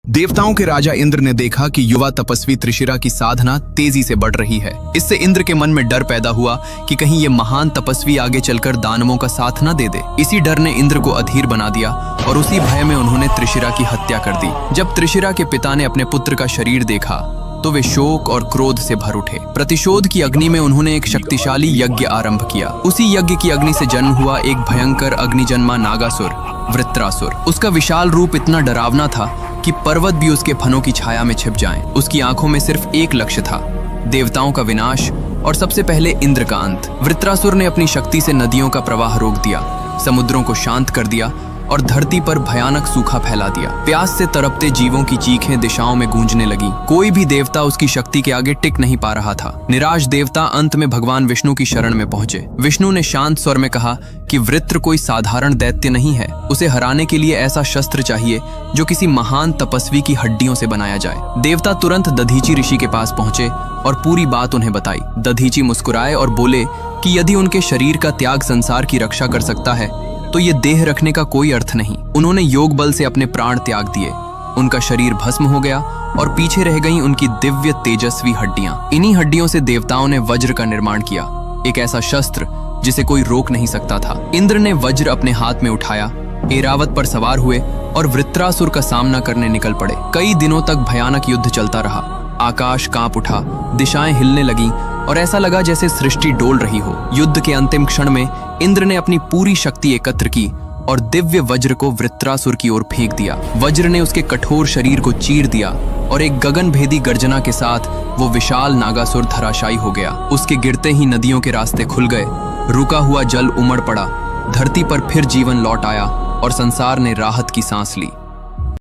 देवताओं के राजा इंद्र ने देखा कि युवा तपस्वी त्रिशिरा की साधना तेजी से बढ़ रही है। इससे इंद्र के मन में डर पैदा हुआ कि कहीं ये महान तपस्वी आगे चलकर दानवों का साथ न दे दे। इसी डर ने इंद्र को अधीर बना दिया और उसी भय में उन्होंने त्रिशिरा की हत्या कर दी। जब त्रिशिरा के पिता ने अपने पुत्र का शरीर देखा तो वे शोक और क्रोध से भर उठे। प्रतिशोध की अग्नि में उन्होंने एक शक्तिशाली यज्ञ आरंभ किया। उसी यज्ञ की अग्नि से जन्म हुआ एक भयंकर अग्निजन्मा नागासुर वृत्रासुर। उसका विशाल रूप इतना डरावना था कि पर्वत भी उसके फनों की छाया में छिप जाएं। उसकी आंखों में सिर्फ एक लक्ष्य था, देवताओं का विनाश और सबसे पहले इंद्र का अंत। वृत्रासुर ने अपनी शक्ति से नदियों का प्रवाह रोक दिया, समुद्रों को शांत कर दिया और धरती पर भयानक सूखा फैला दिया। प्यास से तड़पते जीवों की चीखें दिशाओं में गूंजने लगी। कोई भी देवता उसकी शक्ति के आगे टिक नहीं पा रहा था। निराश देवता अंत में भगवान विष्णु की शरण में पहुंचे। विष्णु ने शांत स्वर में कहा कि वृत्र कोई साधारण दैत्य नहीं है। उसे हराने के लिए ऐसा शस्त्र चाहिए जो किसी महान तपस्वी की हड्डियों से बनाया जाए। देवता तुरंत दधीची ऋषि के पास पहुंचे और पूरी बात उन्हें बताई। दधीची मुस्कुराए और बोले कि यदि उनके शरीर का त्याग संसार की रक्षा कर सकता है तो ये देह रखने का कोई अर्थ नहीं। उन्होंने योग बल से अपने प्राण त्याग दिए। उनका शरीर भस्म हो गया और पीछे रह गईं उनकी दिव्य तेजस्वी हड्डियां। इन्हीं हड्डियों से देवताओं ने वज्र का निर्माण किया, एक ऐसा शस्त्र जिसे कोई रोक नहीं सकता था। इंद्र ने वज्र अपने हाथ में उठाया, ऐरावत पर सवार हुए और वृत्रासुर का सामना करने निकल पड़े। कई दिनों तक भयानक युद्ध चलता रहा। आकाश कांप उठा, दिशाएं हिलने लगीं और ऐसा लगा जैसे सृष्टि डोल रही हो। युद्ध के अंतिम क्षण में इंद्र ने अपनी पूरी शक्ति एकत्र की और दिव्य वज्र को वृत्रासुर की ओर फेंक दिया। वज्र ने उसके कठोर शरीर को चीर दिया और एक गगनभेदी गर्जना के साथ वो विशाल नागासुर धराशायी हो गया। उसके गिरते ही नदियों के रास्ते खुल गए, रुका हुआ जल उमड़ पड़ा, धरती पर फिर जीवन लौट आया और संसार ने राहत की सांस ली।